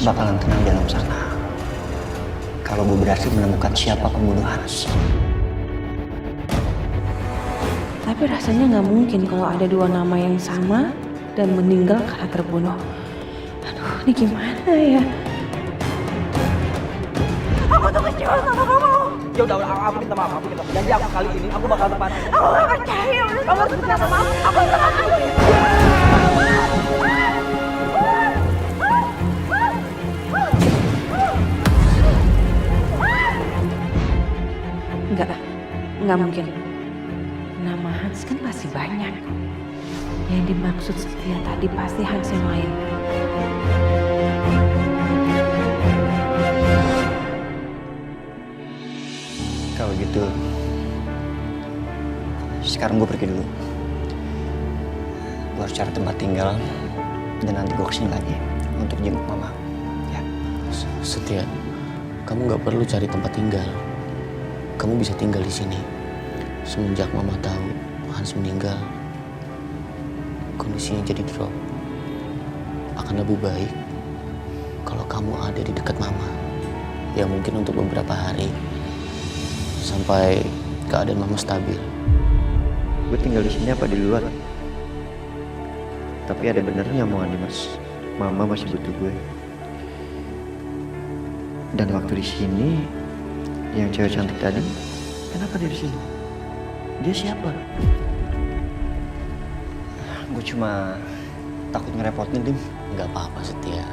bakalan tenang di dalam sana. Kalau gue berhasil menemukan siapa pembunuh Hans. Tapi rasanya nggak mungkin kalau ada dua nama yang sama dan meninggal karena terbunuh. Aduh, ini gimana ya? Aku tuh kecewa sama kamu. Ya udah, aku minta maaf, aku minta maaf. Janji aku kali ini aku bakal tepat. Aku gak percaya. Kamu tuh kenapa maaf? Aku salah kamu. Enggak mungkin. Nama Hans kan masih banyak. Yang dimaksud Setia tadi pasti Hans yang lain. Kalau gitu, sekarang gue pergi dulu. Gue harus cari tempat tinggal dan nanti gue kesini lagi untuk jenguk mama. Ya. Setia, kamu nggak perlu cari tempat tinggal. Kamu bisa tinggal di sini. Semenjak mama tahu Hans meninggal, kondisinya jadi drop. Akan lebih baik kalau kamu ada di dekat mama. Ya mungkin untuk beberapa hari sampai keadaan mama stabil. Gue tinggal di sini apa di luar? Tapi ada benernya omongan Dimas. Mama masih butuh gue. Dan waktu di sini, yang cewek cantik tadi, kenapa dia di sini? Dia siapa? Gue cuma takut ngerepotin, Dim. Nggak apa-apa, Setia.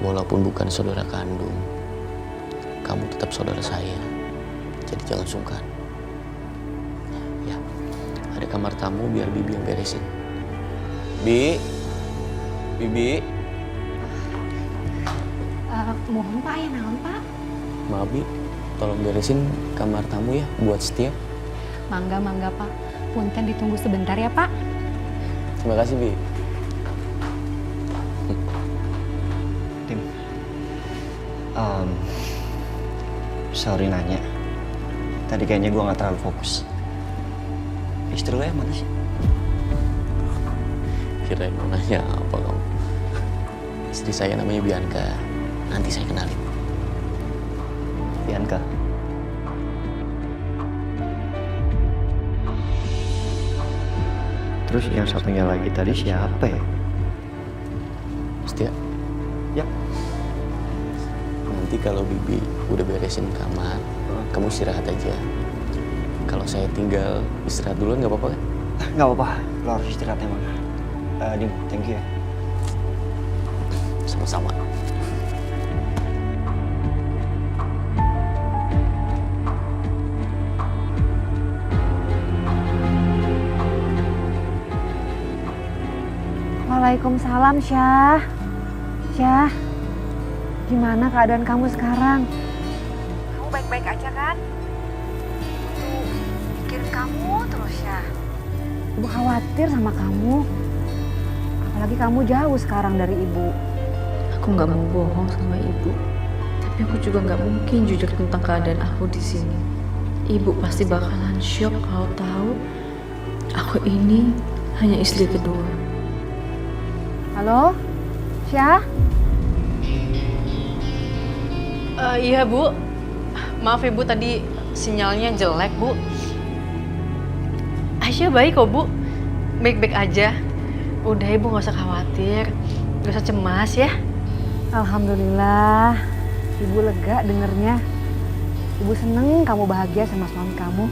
Walaupun bukan saudara kandung, kamu tetap saudara saya. Jadi jangan sungkan. Ya, ada kamar tamu biar Bibi yang beresin. Bibi. Mohon Pak, ya naon Pak? Maaf, Bi. Tolong beresin kamar tamu ya buat Setia. Mangga Pak. Punten ditunggu sebentar ya Pak. Terima kasih, Bi. Dim. Sorry nanya. Tadi kayaknya gue gak terlalu fokus. Istri lo yang mana sih? Kirain mau nanya apa kamu? Istri saya namanya Bianca. Nanti saya kenalin. Bianca. Terus yang satunya lagi tadi siapa ya? Setia. Ya. Nanti kalau Bibi udah beresin kamar, kamu istirahat aja. Kalau saya tinggal istirahat duluan nggak apa-apa kan? Nggak apa-apa, lo harus istirahat emang. Dim, thank you ya. Sama-sama. Waalaikumsalam, Syah. Syah, gimana keadaan kamu sekarang? Kamu baik-baik aja kan? Tuh, mikirin kamu terus ya. Ibu khawatir sama kamu. Apalagi kamu jauh sekarang dari ibu. Aku nggak mau bohong sama ibu. Tapi aku juga nggak mungkin jujur tentang keadaan aku di sini. Ibu pasti bakalan syok kalau tahu aku ini hanya istri kedua. Halo, Syah? Iya Bu, maaf Ibu tadi sinyalnya jelek Bu. Aisyah baik kok Bu, baik-baik aja. Udah Ibu gak usah khawatir, gak usah cemas ya. Alhamdulillah, ibu lega dengernya. Ibu seneng kamu bahagia sama suami kamu.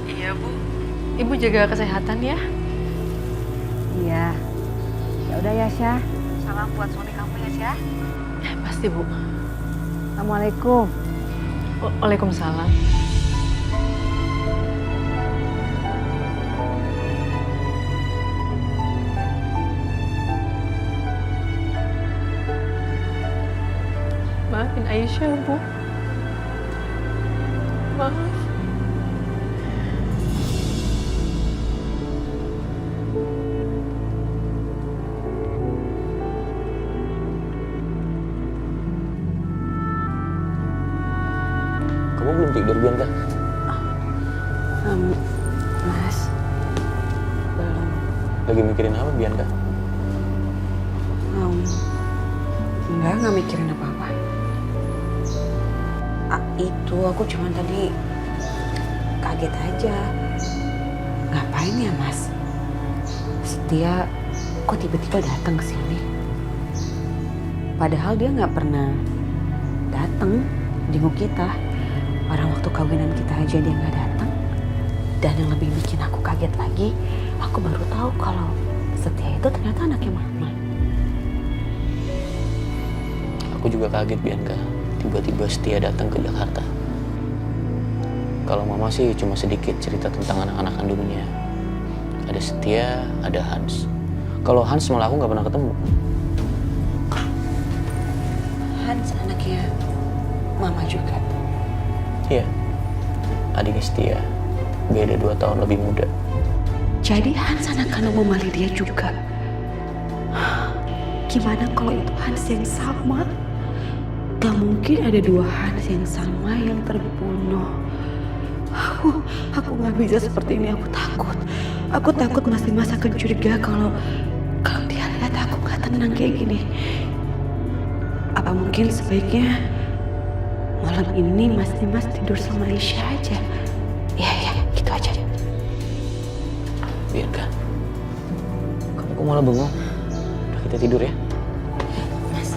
Iya Bu, Ibu jaga kesehatan ya. Iya. Ya udah ya, Syah. Salam buat suami kamu ya, Syah. Pasti Bu. Assalamualaikum. Waalaikumsalam. Maafin Aisyah Bu. Maaf. Kamu belum tidur, Bianca? Mas, belum. Lagi mikirin apa, Bianca? Enggak mikirin apa-apa. Itu aku cuman tadi kaget aja. Ngapain ya Mas? Setia kok tiba-tiba datang ke sini? Padahal dia nggak pernah datang jenguk kita. Orang waktu kawinan kita aja dia nggak datang. Dan yang lebih bikin aku kaget lagi, aku baru tahu kalau Setia itu ternyata anaknya Mama. Aku juga kaget Bianca, tiba-tiba Setia datang ke Jakarta. Kalau Mama sih cuma sedikit cerita tentang anak-anak kandungnya. Ada Setia, ada Hans. Kalau Hans malah aku nggak pernah ketemu. Hans anaknya Mama juga. Iya, adiknya Setia, beda 2 tahun lebih muda. Jadi Hans anak kandung Mama Lydia juga. Gimana kalau itu Hans yang sama? Gak mungkin ada 2 Hans yang sama yang terbunuh. Aku gak bisa seperti ini, aku takut. Aku takut Mas Dimas akan curiga kalau dia lihat aku gak tenang kayak gini. Apa mungkin sebaiknya malam ini Mas Dimas tidur sama Aisyah aja? Ya, gitu aja. Bianca, kamu kok malah bengong? Udah kita tidur ya. Mas,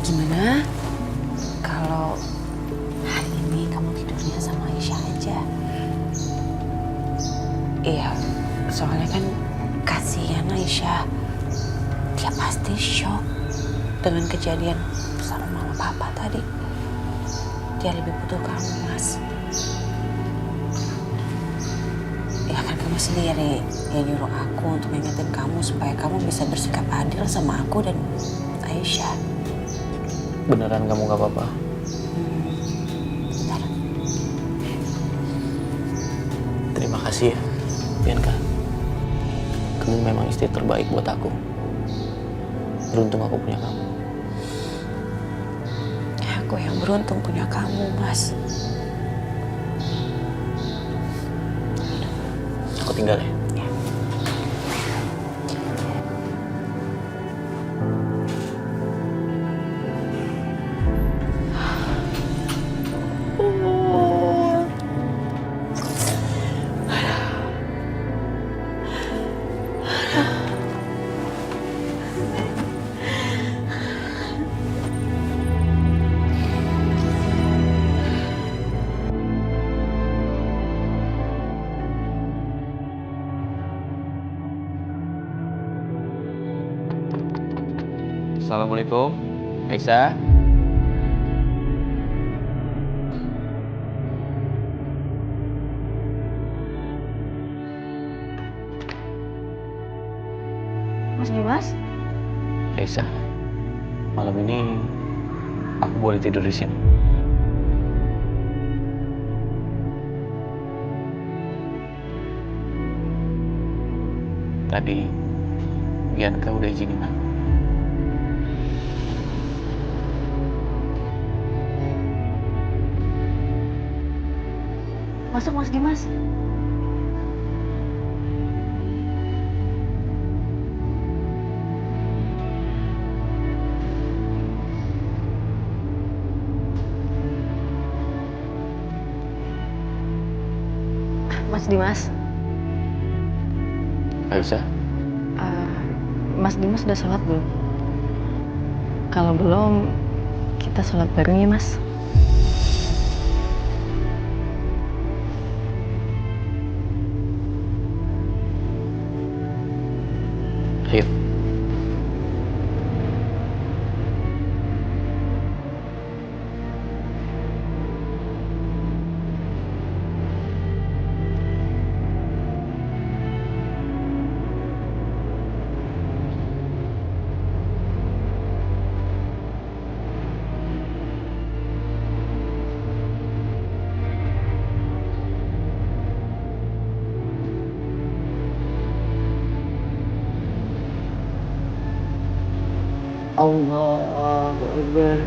gimana kalau hari ini kamu tidurnya sama Aisyah aja? Iya, soalnya kan kasihan Aisyah. Dia pasti shock dengan kejadian sama mama papa tadi. Dia lebih butuh kamu, Mas. Ya kan kamu sendiri yang nyuruh aku untuk ngingetin kamu supaya kamu bisa bersikap adil sama aku dan Aisyah. Beneran kamu gak apa-apa? Bentar. Terima kasih ya, Bianca. Kamu memang istri terbaik buat aku. Beruntung aku punya kamu. Aku yang beruntung punya kamu, Mas. Aku tinggal ya. Assalamualaikum, Aisyah. Mas Dimas? Aisyah, malam ini aku boleh tidur di sini. Tadi Bianca udah izinin aku. Masuk Mas Dimas. Mas Dimas, Aisyah, Mas Dimas udah sholat belum? Kalau belum, kita sholat bareng ya Mas. ayo. Allahu Akbar.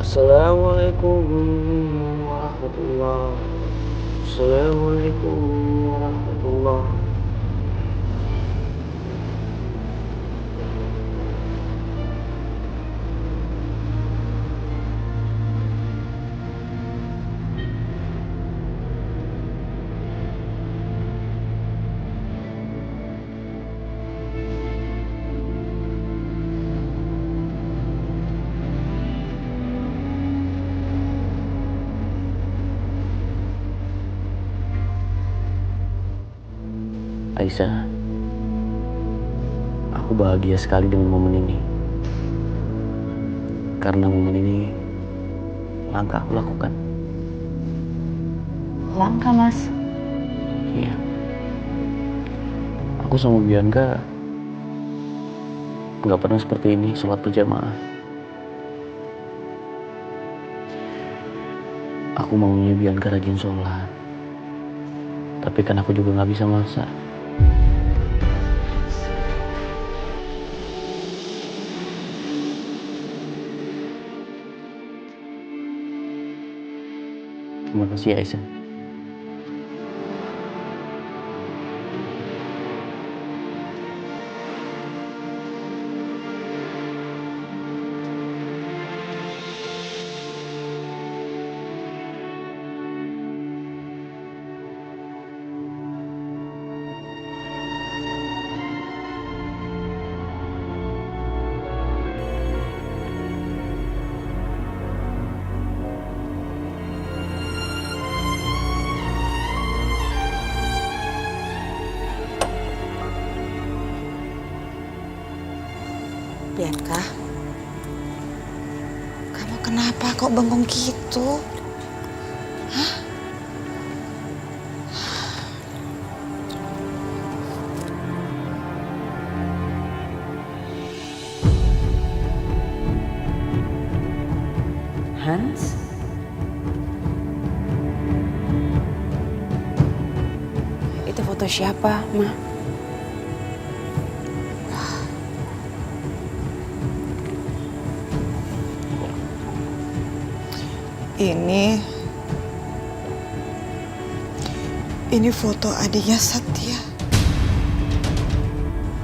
Assalamualaikum warahmatullahi wabarakatuh. Assalamualaikum warahmatullahi. Aisyah, aku bahagia sekali dengan momen ini. Karena momen ini langkah aku lakukan. Langka, Mas. Iya. Aku sama Bianca nggak pernah seperti ini sholat berjamaah. Aku maunya Bianca rajin sholat. Tapi kan aku juga nggak bisa maksa. Terima kasih Aisyah. Bianca, kamu kenapa kok bengong gitu? Hah? Hans? Itu foto siapa, Ma? Ini foto adiknya Satya.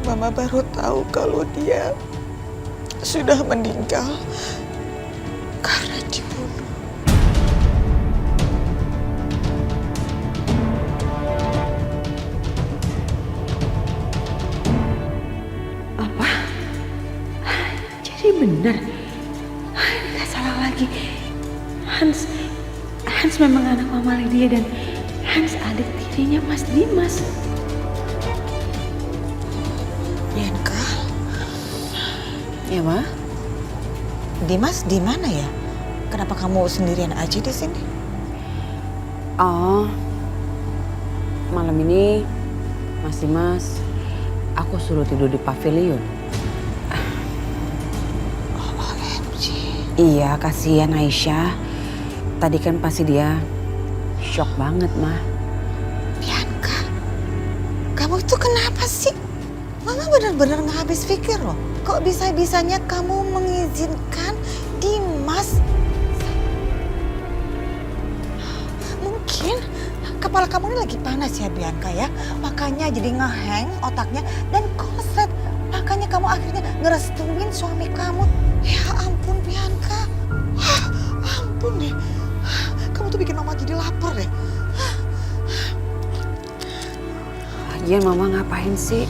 Mama baru tahu kalau dia sudah meninggal karena dibunuh. Apa? Jadi benar? Nggak salah lagi. Hans memang anak Mama Lydia dan Hans adik tirinya Mas Dimas. Bianca, Ya, Ma? Dimas di mana ya? Kenapa kamu sendirian aja di sini? Oh, malam ini Mas Dimas, aku suruh tidur di pavilion. Oh, OMG. Iya, kasihan Aisyah. Tadi kan pasti dia shock banget, Ma. Bianca, kamu itu kenapa sih? Mama benar-benar nggak habis pikir loh. Kok bisa-bisanya kamu mengizinkan Dimas? Mungkin kepala kamu ini lagi panas ya Bianca ya. Makanya jadi ngeheng otaknya dan konslet. Makanya kamu akhirnya ngerestuin suami kamu. Ya ampun Bianca. Ampun deh. Kamu tuh bikin mama jadi lapar deh. Lagian Mama ngapain sih?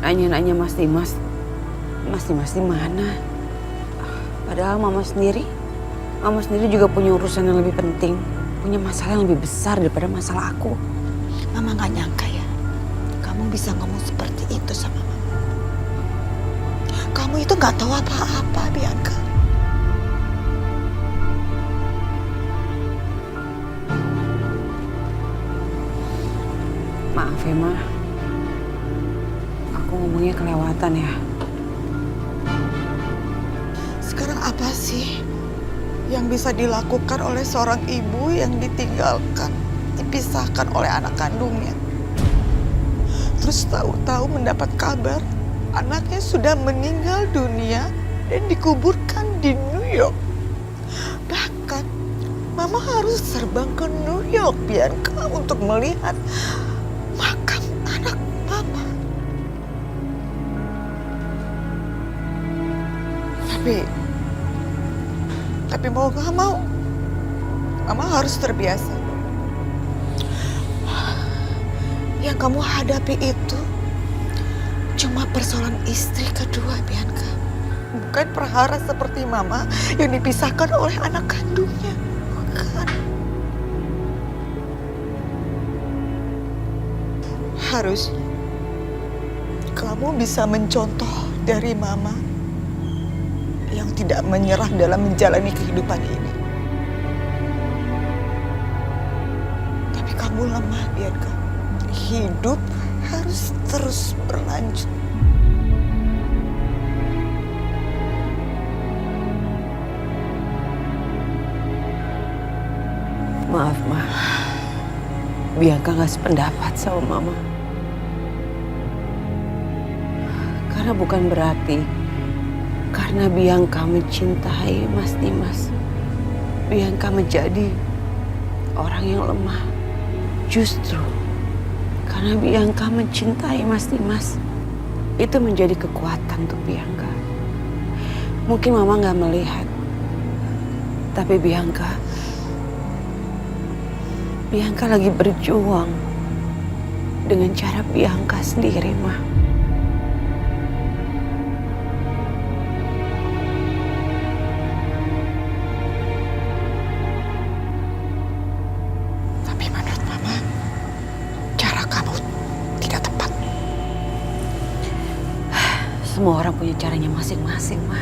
Nanya-nanya Mas Dimas. Mas Dimas di mana? Padahal Mama sendiri juga punya urusan yang lebih penting. Punya masalah yang lebih besar daripada masalah aku. Mama gak nyangka ya. Kamu bisa ngomong seperti itu sama mama. Kamu itu gak tahu apa-apa Bianca. Maaf ya, Ma. Aku ngomongnya kelewatan ya. Sekarang apa sih yang bisa dilakukan oleh seorang ibu yang ditinggalkan, dipisahkan oleh anak kandungnya? Terus tahu-tahu mendapat kabar anaknya sudah meninggal dunia dan dikuburkan di New York. Bahkan Mama harus terbang ke New York, Bianca, untuk melihat makam anak Mama. Tapi mau gak mau, Mama harus terbiasa. Yang kamu hadapi itu cuma persoalan istri kedua, Bianca. Bukan perhara seperti Mama yang dipisahkan oleh anak kandungnya. Bukan. Harusnya kamu bisa mencontoh dari Mama yang tidak menyerah dalam menjalani kehidupan ini. Tapi kamu lemah, Bianca. Hidup harus terus berlanjut. Maaf, Ma. Bianca gak sependapat sama Mama. Karena bukan berarti karena Bianca mencintai Mas Dimas, Bianca menjadi orang yang lemah. Justru karena Bianca mencintai Mas Dimas, itu menjadi kekuatan untuk Bianca. Mungkin Mama gak melihat, tapi Bianca lagi berjuang dengan cara Bianca sendiri, Ma. Tapi menurut Mama, cara kamu tidak tepat. Semua orang punya caranya masing-masing, Ma.